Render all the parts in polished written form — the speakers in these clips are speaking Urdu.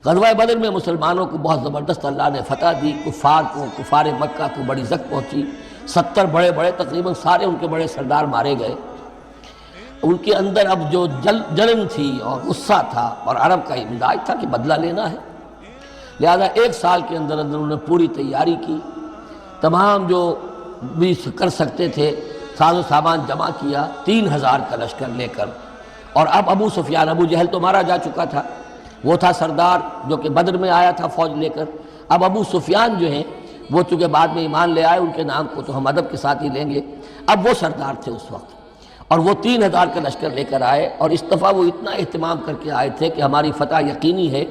غزوہ بدر میں مسلمانوں کو بہت زبردست اللہ نے فتح دی، کفار مکہ کو بڑی زک پہنچی، 70 بڑے بڑے تقریباً سارے ان کے بڑے سردار مارے گئے۔ ان کے اندر اب جو جلن تھی اور غصہ تھا، اور عرب کا یہ مزاج تھا کہ بدلہ لینا ہے، لہذا 1 سال کے اندر انہوں نے پوری تیاری کی، تمام جو بھی کر سکتے تھے ساز و سامان جمع کیا، 3000 کا لشکر لے کر۔ اور اب ابو سفیان، ابو جہل تو مارا جا چکا تھا، وہ تھا سردار جو کہ بدر میں آیا تھا فوج لے کر۔ اب ابو سفیان جو ہیں وہ چونکہ بعد میں ایمان لے آئے، ان کے نام کو تو ہم ادب کے ساتھ ہی لیں گے، اب وہ سردار تھے اس وقت، اور وہ 3000 کا لشکر لے کر آئے، اور اس دفعہ وہ اتنا اہتمام کر کے آئے تھے کہ ہماری فتح یقینی ہے،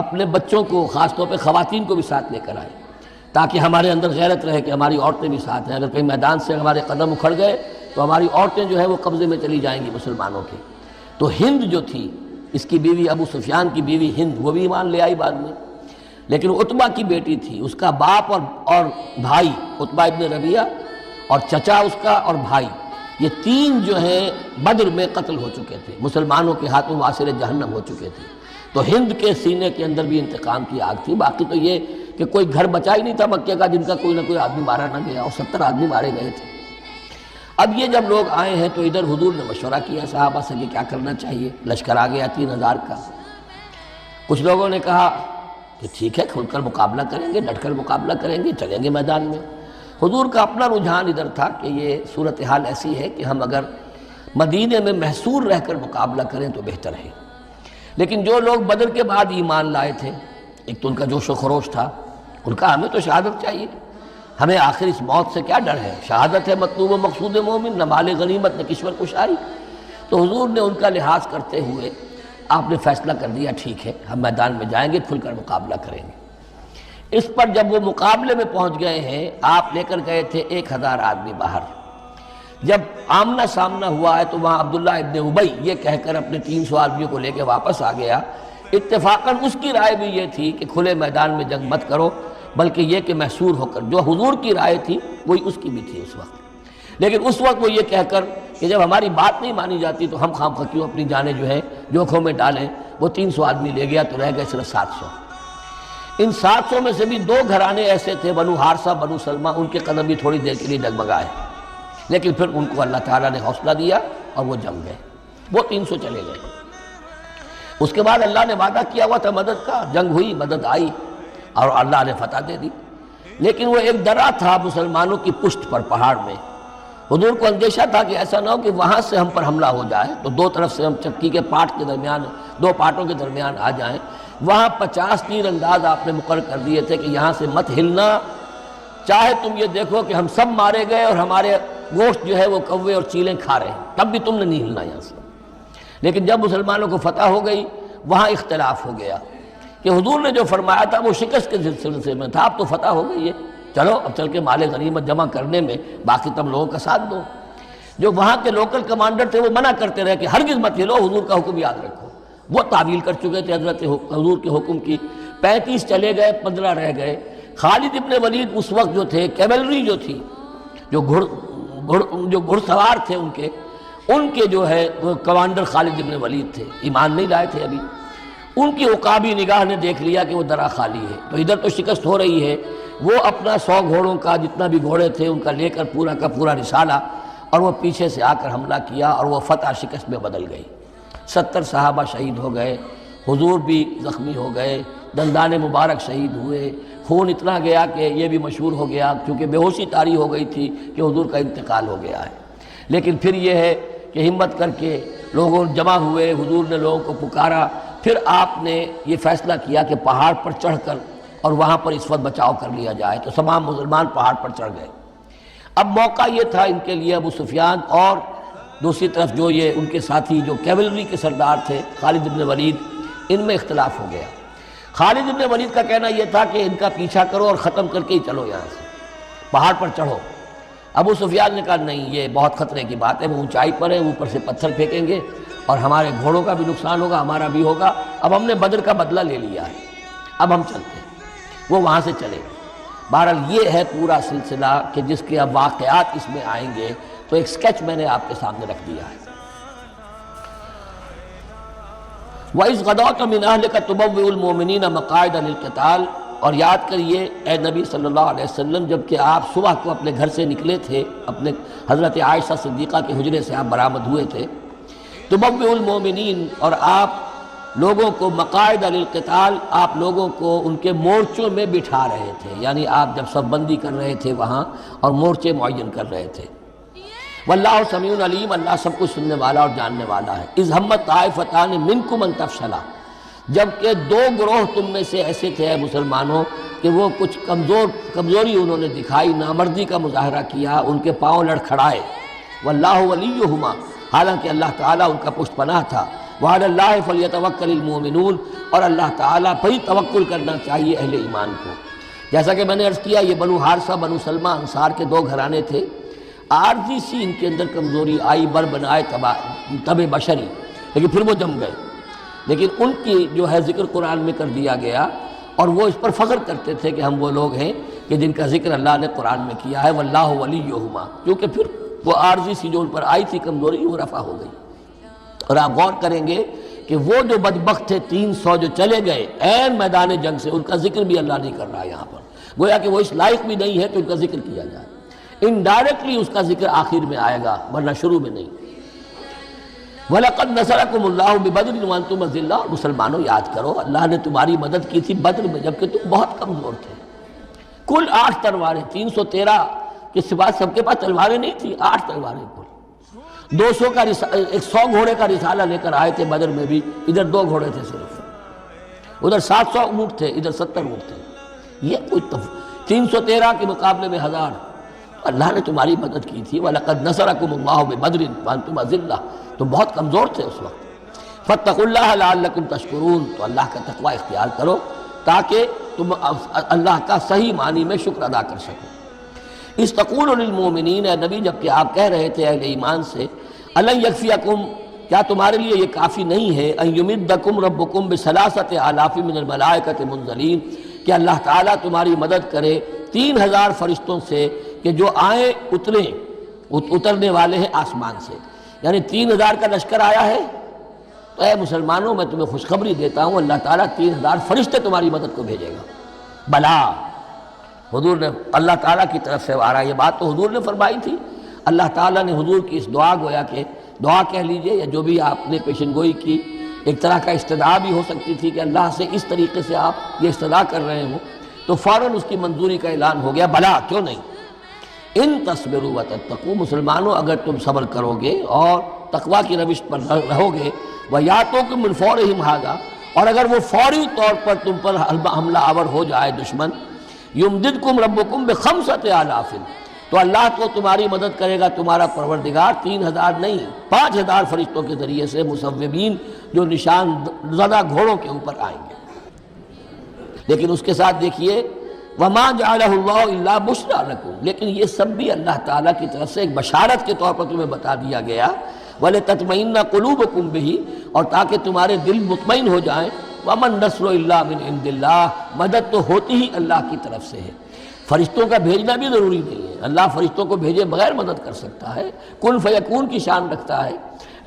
اپنے بچوں کو خاص طور پہ خواتین کو بھی ساتھ لے کر آئے تاکہ ہمارے اندر غیرت رہے کہ ہماری عورتیں بھی ساتھ ہیں، اگر کہیں میدان سے ہمارے قدم اکھڑ گئے تو ہماری عورتیں جو ہے وہ قبضے میں چلی جائیں گی مسلمانوں کے۔ تو ہند جو تھی، اس کی بیوی ابو سفیان کی بیوی ہند، وہ بھی ایمان لے آئی بعد میں، لیکن عتبہ کی بیٹی تھی، اس کا باپ اور بھائی عتبہ ابن ربیعہ، اور چچا اس کا اور بھائی، یہ 3 جو ہیں بدر میں قتل ہو چکے تھے، مسلمانوں کے ہاتھوں واصل جہنم ہو چکے تھے۔ تو ہند کے سینے کے اندر بھی انتقام کی آگ تھی۔ باقی تو یہ کہ کوئی گھر بچا ہی نہیں تھا مکے کا جن کا کوئی نہ کوئی آدمی مارا نہ گیا، اور 70 آدمی مارے گئے تھے۔ اب یہ جب لوگ آئے ہیں تو ادھر حضور نے مشورہ کیا صحابہ سے کہ کیا کرنا چاہیے، لشکر آ گیا 3000 کا۔ کچھ لوگوں نے کہا کہ ٹھیک ہے، کھل کر مقابلہ کریں گے، ڈٹ کر مقابلہ کریں گے، چلیں گے میدان میں۔ حضور کا اپنا رجحان ادھر تھا کہ یہ صورتحال ایسی ہے کہ ہم اگر مدینے میں محصور رہ کر مقابلہ کریں تو بہتر ہے۔ لیکن جو لوگ بدر کے بعد ایمان لائے تھے، ایک تو ان کا جوش و خروش تھا، ان کا ہمیں تو شہادت چاہیے، ہمیں آخر اس موت سے کیا ڈر ہے، شہادت ہے مطلوب و مقصود مومن، نہ مال غنیمت نہ کشور کشائی۔ تو حضور نے ان کا لحاظ کرتے ہوئے آپ نے فیصلہ کر دیا ٹھیک ہے ہم میدان میں جائیں گے، کھل کر مقابلہ کریں گے۔ اس پر جب وہ مقابلے میں پہنچ گئے ہیں، آپ لے کر گئے تھے 1000 آدمی باہر۔ جب آمنا سامنا ہوا ہے تو وہاں عبداللہ ابن ابی یہ کہہ کر اپنے 300 آدمیوں کو لے کے واپس آ گیا۔ اتفاقاً اس کی رائے بھی یہ تھی کہ کھلے میدان میں جنگ مت کرو، بلکہ یہ کہ محصور ہو کر، جو حضور کی رائے تھی وہی اس کی بھی تھی اس وقت۔ لیکن اس وقت وہ یہ کہہ کر کہ جب ہماری بات نہیں مانی جاتی تو ہم خام کیوں اپنی جانیں جو ہیں جوکھوں میں ڈالیں، وہ 300 آدمی لے گیا تو رہ گئے صرف 700۔ ان 700 میں سے بھی 2 گھرانے ایسے تھے، بنو حارثہ بنو سلمہ، ان کے قدم بھی تھوڑی دیر کے لیے ڈگمگائے، لیکن پھر ان کو اللہ تعالیٰ نے حوصلہ دیا اور وہ جم گئے، وہ 300 چلے گئے۔ اس کے بعد اللہ نے وعدہ کیا ہوا تھا مدد کا، جنگ ہوئی، مدد آئی اور اللہ نے فتح دے دی۔ لیکن وہ ایک درہ تھا مسلمانوں کی پشت پر پہاڑ میں۔ حضور کو اندیشہ تھا کہ ایسا نہ ہو کہ وہاں سے ہم پر حملہ ہو جائے تو 2 طرف سے ہم چکی کے پاٹ کے درمیان، 2 پاٹوں کے درمیان آ جائیں۔ وہاں 50 تیر انداز آپ نے مقرر کر دیے تھے کہ یہاں سے مت ہلنا، چاہے تم یہ دیکھو کہ ہم سب مارے گئے اور ہمارے گوشت جو ہے وہ کوے اور چیلیں کھا رہے ہیں، تب بھی تم نے نہیں ہلنا یہاں سے۔ لیکن جب مسلمانوں کو فتح ہو گئی وہاں اختلاف ہو گیا کہ حضور نے جو فرمایا تھا وہ شکست کے سلسلے میں تھا، اب تو فتح ہو گئی ہے، چلو اب چل کے مال غنیمت جمع کرنے میں باقی تم لوگوں کا ساتھ دو۔ جو وہاں کے لوکل کمانڈر تھے وہ منع کرتے رہے کہ ہرگز مت ہلو، حضور کا حکم یاد رکھو۔ وہ تعویل کر چکے تھے حضرت حضور کے حکم کی۔ 35 چلے گئے، 15 رہ گئے۔ خالد ابن ولید اس وقت جو تھے، کیولری جو تھی، جو گھڑ سوار تھے ان کے جو ہے وہ کمانڈر خالد ابن ولید تھے، ایمان نہیں لائے تھے ابھی۔ ان کی عقابی نگاہ نے دیکھ لیا کہ وہ درہ خالی ہے، تو ادھر تو شکست ہو رہی ہے۔ وہ اپنا 100 گھوڑوں کا جتنا بھی گھوڑے تھے ان کا لے کر پورا کا پورا رسالہ، اور وہ پیچھے سے آ کر حملہ کیا اور وہ فتح شکست میں بدل گئی۔ 70 صحابہ شہید ہو گئے، حضور بھی زخمی ہو گئے، دندان مبارک شہید ہوئے، خون اتنا گیا کہ یہ بھی مشہور ہو گیا کیونکہ بے ہوشی طاری ہو گئی تھی کہ حضور کا انتقال ہو گیا ہے۔ لیکن پھر یہ ہے کہ ہمت کر کے لوگوں جمع ہوئے، حضور نے لوگوں کو پکارا، پھر آپ نے یہ فیصلہ کیا کہ پہاڑ پر چڑھ کر اور وہاں پر اس وقت بچاؤ کر لیا جائے، تو تمام مسلمان پہاڑ پر چڑھ گئے۔ اب موقع یہ تھا ان کے لیے، ابو سفیان اور دوسری طرف جو یہ ان کے ساتھی جو کیولری کے سردار تھے خالد ابن ولید، ان میں اختلاف ہو گیا۔ خالد ابن ولید کا کہنا یہ تھا کہ ان کا پیچھا کرو اور ختم کر کے ہی چلو، یہاں سے پہاڑ پر چڑھو۔ ابو سفیان نے کہا نہیں، یہ بہت خطرے کی بات ہے، وہ اونچائی پر ہے، اوپر سے پتھر پھینکیں گے اور ہمارے گھوڑوں کا بھی نقصان ہوگا، ہمارا بھی ہوگا، اب ہم نے بدر کا بدلہ لے لیا ہے، اب ہم چلتے ہیں۔ وہ وہاں سے چلے۔ بہرحال یہ ہے پورا سلسلہ کہ جس کے اب واقعات اس میں آئیں گے، تو ایک سکیچ میں نے آپ کے سامنے رکھ دیا ہے۔ وَإِذْ غَدَوْتَ مِنْ أَهْلِكَ تُبَوِّئُ الْمُؤْمِنِينَ مَقَاعِدَ لِلْقِتَالِ، اور یاد کریے اے نبی صلی اللہ علیہ وسلم جب کہ آپ صبح کو اپنے گھر سے نکلے تھے، اپنے حضرت عائشہ صدیقہ کے حجرے سے آپ برآمد ہوئے تھے، تُبَوِّئُ الْمُؤْمِنِينَ، اور آپ لوگوں کو مقاعد للقتال، آپ لوگوں کو ان کے مورچوں میں بٹھا رہے تھے، یعنی آپ جب صف بندی کر رہے تھے وہاں اور مورچے معین کر رہے تھے۔ واللہ سمیع علیم، اللہ سب کچھ سننے والا اور جاننے والا ہے۔ اذ ہمت طائفتان منکم ان تفشلا، جبکہ دو گروہ تم میں سے ایسے تھے اے مسلمانوں کہ وہ کچھ کمزوری انہوں نے دکھائی، نامردی کا مظاہرہ کیا، ان کے پاؤں لڑکھڑائے۔ واللہ ولیہما، حالانکہ اللہ تعالیٰ ان کا پشت پناہ تھا۔ وعلی اللہ فلیتوکل المؤمنون، اور اللہ تعالیٰ پر ہی توکل کرنا چاہیے اہل ایمان کو۔ جیسا کہ میں نے عرض کیا، یہ بنو حارثہ بنو سلمہ انصار کے دو گھرانے تھے، عارضی سی ان کے اندر کمزوری آئی، بر بنائے تب بشری، لیکن پھر وہ جم گئے، لیکن ان کی جو ہے ذکر قرآن میں کر دیا گیا، اور وہ اس پر فخر کرتے تھے کہ ہم وہ لوگ ہیں کہ جن کا ذکر اللہ نے قرآن میں کیا ہے۔ واللہ ولیہما، کیونکہ پھر وہ عارضی سی جو ان پر آئی تھی کمزوری وہ رفع ہو گئی۔ اور آپ غور کریں گے کہ وہ جو بدبخت تھے 300 جو چلے گئے عین میدان جنگ سے، ان کا ذکر بھی اللہ نہیں کر رہا یہاں پر، گویا کہ وہ اس لائق بھی نہیں ہے کہ ان کا ذکر کیا جائے، انڈائریکٹلی اس کا ذکر آخر میں آئے گا ورنہ شروع میں نہیں۔ وَلَقَدْ نَصَرَكُمُ اللَّهُ بِبَدْرٍ وَأَنْتُمْ أَذِلَّةٌ، اور مسلمانوں یاد کرو اللہ نے تمہاری مدد کی تھی بدر میں جبکہ تم بہت کمزور تھے۔ کل 8 تلواریں، 313 کے سوا سب کے پاس تلواریں نہیں تھیں، 8 تلواریں کل، 200 کا 100 گھوڑے کا رسالہ لے کر آئے تھے بدر میں بھی، ادھر 2 گھوڑے تھے صرف، ادھر 700 اونٹ تھے، ادھر 70 اونٹ تھے۔ یہ کوئی 313 کے مقابلے میں 1000، اللہ نے تمہاری مدد کی تھی۔ وَلَقَدْ نَصَرَكُمُ اللَّهُ بِبَدْرٍ وَأَنْتُمْ أَذِلَّةٌ، تم بہت کمزور تھے اس وقت۔ فَاتَّقُوا اللَّهَ لَعَلَّكُمْ تَشْكُرُونَ، تو اللہ کا تقوی اختیار کرو تاکہ تم اللہ کا صحیح معنی میں شکر ادا کر سکو۔ اِذْ تَقُولُ لِلْمُؤْمِنِينَ، اے نبی جب کہ آپ کہہ رہے تھے اہل ایمان سے، أَلَنْ يَكْفِيَكُمْ، کیا تمہارے لیے یہ کافی نہیں ہے، أَنْ يُمِدَّكُمْ رَبُّكُمْ بِثَلَاثَةِ آلَافٍ مِنَ الْمَلَائِكَةِ مُنزَلِينَ، کہ اللہ تعالیٰ تمہاری مدد کرے 3000 فرشتوں سے کہ جو آئیں اترنے والے ہیں آسمان سے، یعنی 3000 کا لشکر آیا ہے تو اے مسلمانوں میں تمہیں خوشخبری دیتا ہوں اللہ تعالیٰ 3000 فرشتے تمہاری مدد کو بھیجے گا۔ بلا، حضور نے اللہ تعالیٰ کی طرف سے آ رہا، یہ بات تو حضور نے فرمائی تھی، اللہ تعالیٰ نے حضور کی اس دعا گویا کہ دعا کہہ لیجئے یا جو بھی آپ نے پیشن گوئی کی، ایک طرح کا استدعا بھی ہو سکتی تھی کہ اللہ سے اس طریقے سے آپ یہ استدعا کر رہے ہوں، تو فوراً اس کی منظوری کا اعلان ہو گیا، بلا کیوں نہیں۔ ان تصبروا وتتقوا، مسلمانوں اگر تم صبر کرو گے اور تقوی کی روش پر رہو گے، وَيَأْتُوكُم مِّن فَوْرِهِمْ هَٰذَا، اور اگر وہ فوری طور پر تم پر حملہ آور ہو جائے دشمن، يُمْدِدْكُمْ رَبُّكُمْ بِخَمْسَةِ آلَافٍ، تو اللہ کو تمہاری مدد کرے گا تمہارا پروردگار 3000 نہیں 5000 فرشتوں کے ذریعے سے، مصوبین جو نشان زدہ گھوڑوں کے اوپر آئیں گے۔ لیکن اس کے ساتھ دیکھیے وَمَا جَعَلَهُ اللَّهُ إِلَّا بُشْرَىٰ لَكُمْ، لیکن یہ سب بھی اللہ تعالیٰ کی طرف سے ایک بشارت کے طور پر تمہیں بتا دیا گیا، وَلِتَطْمَئِنَّ قُلُوبُكُمْ بِهِ، اور تاکہ تمہارے دل مطمئن ہو جائیں۔ وَمَا النَّصْرُ إِلَّا مِنْ عِنْدِ اللَّهِ، مدد تو ہوتی ہی اللہ کی طرف سے ہے، فرشتوں کا بھیجنا بھی ضروری نہیں ہے، اللہ فرشتوں کو بھیجے بغیر مدد کر سکتا ہے، کن فیکون کی شان رکھتا ہے،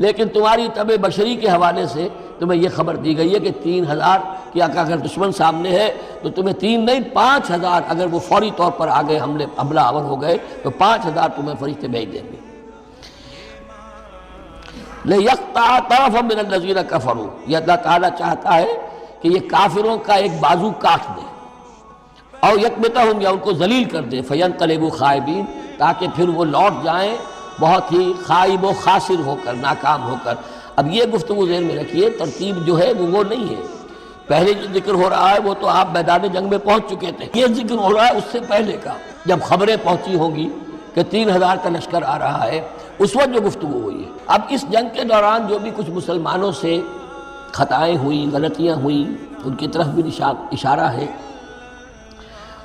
لیکن تمہاری طبع بشری کے حوالے سے تمہیں یہ خبر دی گئی ہے کہ 3000 کی اگر دشمن سامنے ہے تو تمہیں 3 نہیں 5000، اگر وہ فوری طور پر آگے حملہ آور ہو گئے تو 5000 تمہیں فرشتے بھیج دیں گے۔ لِيَقْطَعَ طَرَفًا مِّنَ الَّذِينَ كَفَرُوا، یہ اللہ تعالیٰ چاہتا ہے کہ یہ کافروں کا ایک بازو کاٹ دے، اور یکبتہم، یا ان کو ذلیل کر دے، فَيَنْقَلِبُوا خَائِبِينَ، تاکہ پھر وہ لوٹ جائیں بہت ہی خائب و خاسر ہو کر، ناکام ہو کر۔ اب یہ گفتگو ذہن میں رکھیے، ترتیب جو ہے وہ نہیں ہے، پہلے جو ذکر ہو رہا ہے وہ تو آپ میدان جنگ میں پہنچ چکے تھے، یہ ذکر ہو رہا ہے اس سے پہلے کا، جب خبریں پہنچی ہوں گی کہ 3000 کا لشکر آ رہا ہے، اس وقت جو گفتگو ہوئی ہے۔ اب اس جنگ کے دوران جو بھی کچھ مسلمانوں سے خطائیں ہوئیں، غلطیاں ہوئیں، ان کی طرف بھی اشارہ ہے۔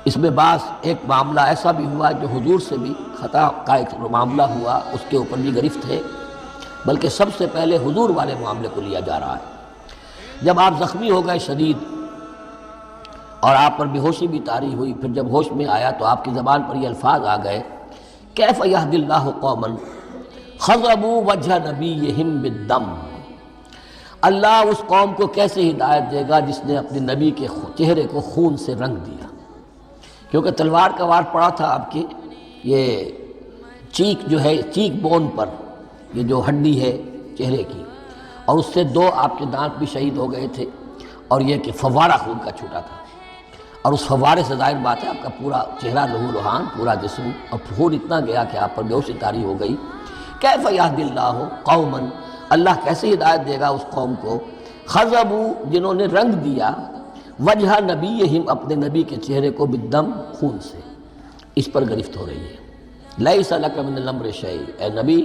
اس میں بعض ایک معاملہ ایسا بھی ہوا جو حضور سے بھی خطا کا ایک معاملہ ہوا، اس کے اوپر بھی گرفت ہے، بلکہ سب سے پہلے حضور والے معاملے کو لیا جا رہا ہے۔ جب آپ زخمی ہو گئے شدید اور آپ پر بے ہوشی بھی طاری ہوئی، پھر جب ہوش میں آیا تو آپ کی زبان پر یہ الفاظ آ گئے، کیف یہدی اللہ قوما خضبوا وجہ نبیہم بالدم، اللہ اس قوم کو کیسے ہدایت دے گا جس نے اپنے نبی کے چہرے کو خون سے رنگ دیا؟ کیونکہ تلوار کا وار پڑا تھا آپ کے یہ چیک جو ہے، چیک بون پر، یہ جو ہڈی ہے چہرے کی، اور اس سے 2 آپ کے دانت بھی شہید ہو گئے تھے، اور یہ کہ فوارہ خون کا چھوٹا تھا، اور اس فوارے سے ظاہر بات ہے آپ کا پورا چہرہ لہو لہان، پورا جسم، اور خون اتنا گیا کہ آپ پر بیہوشی طاری ہو گئی۔ کیف یہدی اللہ قوما، اللہ کیسے ہدایت دے گا اس قوم کو، خضبوا، جنہوں نے رنگ دیا، وجہ نبیہم، اپنے نبی کے چہرے کو، بالدم، خون سے۔ اس پر گرفت ہو رہی ہے۔ لیس لک من الامر شیء، اے نبی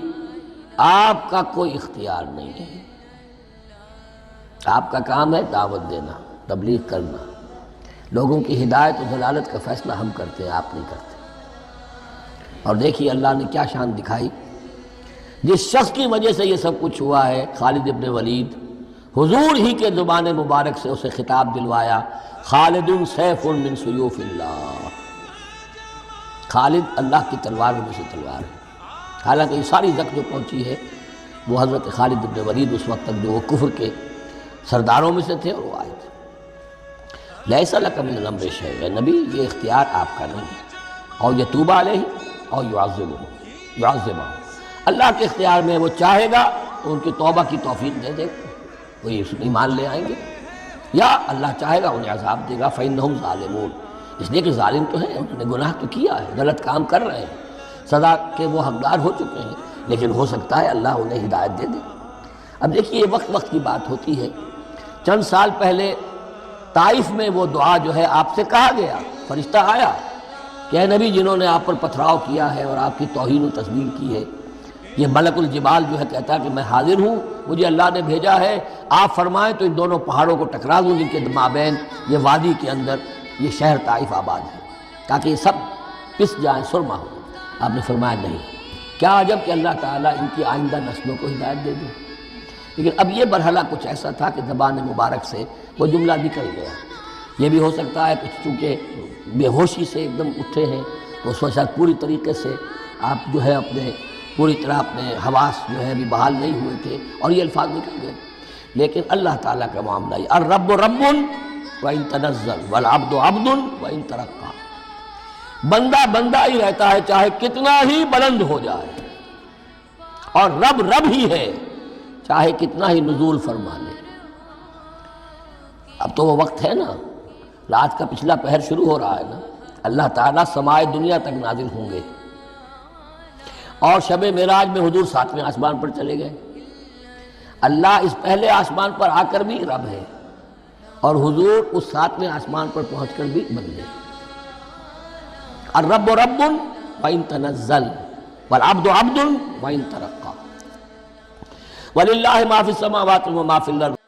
آپ کا کوئی اختیار نہیں ہے، آپ کا کام ہے دعوت دینا، تبلیغ کرنا، لوگوں کی ہدایت و ضلالت کا فیصلہ ہم کرتے ہیں، آپ نہیں کرتے۔ اور دیکھیے اللہ نے کیا شان دکھائی، جس شخص کی وجہ سے یہ سب کچھ ہوا ہے، خالد ابن ولید، حضور ہی کے زبان مبارک سے اسے خطاب دلوایا، خالد سیف من سیوف اللہ، خالد اللہ کی تلوار میں سے تلوار ہے۔ حالانکہ یہ ساری زخم جو پہنچی ہے وہ حضرت خالد ابن ولید اس وقت تک جو وہ کفر کے سرداروں میں سے تھے اور وہ آئے تھے۔ لیس لک من الامر شیء، اے نبی یہ اختیار آپ کا نہیں ہے، اور یتوب علیہ اور یعذبہ، اللہ کے اختیار میں، وہ چاہے گا تو ان کی توبہ کی توفیق دے دے گا، وہ ایمان لے آئیں گے، یا اللہ چاہے گا انہیں عذاب دے گا، فإنہم ظالمون، اس لیے کہ ظالم تو ہیں، انہوں نے گناہ تو کیا ہے، غلط کام کر رہے ہیں، سزا کے وہ حقدار ہو چکے ہیں، لیکن ہو سکتا ہے اللہ انہیں ہدایت دے دے۔ اب دیکھیے یہ وقت کی بات ہوتی ہے، چند سال پہلے طائف میں وہ دعا جو ہے آپ سے کہا گیا، فرشتہ آیا کہ اے نبی جنہوں نے آپ پر پتھراؤ کیا ہے اور آپ کی توہین و تذلیل کی ہے، یہ ملک الجبال جو ہے کہتا ہے کہ میں حاضر ہوں، مجھے اللہ نے بھیجا ہے، آپ فرمائیں تو ان دونوں پہاڑوں کو ٹکرا دوں جن کے مابین یہ وادی کے اندر یہ شہر طائف آباد ہے، تاکہ یہ سب پس جائیں، سرما ہو۔ آپ نے فرمایا نہیں، کیا عجب کہ اللہ تعالیٰ ان کی آئندہ نسلوں کو ہدایت دے دے۔ لیکن اب یہ مرحلہ کچھ ایسا تھا کہ زبان مبارک سے وہ جملہ نکل گیا۔ یہ بھی ہو سکتا ہے کچھ چونکہ بے ہوشی سے ایک دم اٹھے ہیں تو اس وقت شاید پوری طریقے سے آپ جو ہے اپنے پوری طرح اپنے حواس جو ہے بھی بحال نہیں ہوئے تھے اور یہ الفاظ نکل گئے۔ لیکن اللہ تعالیٰ کا معاملہ یہ الرب رب وَإِن تنزل والعبد عبد وَإِن ترقى، بندہ بندہ ہی رہتا ہے چاہے کتنا ہی بلند ہو جائے، اور رب رب ہی ہے چاہے کتنا ہی نزول فرما لے۔ اب تو وہ وقت ہے نا، رات کا پچھلا پہر شروع ہو رہا ہے نا، اللہ تعالیٰ سمائے دنیا تک نازل ہوں گے، اور شب معراج میں حضور 7ویں آسمان پر چلے گئے۔ اللہ اس پہلے آسمان پر آ کر بھی رب ہے، اور حضور اس 7ویں آسمان پر پہنچ کر بھی بندے۔ الرب رب وَإِن تنزل والعبد عبد وَإِن ترقى وَلِلَّهِ مَا فِي السَّمَاوَاتِ وَمَا فِي الْأَرْضِ۔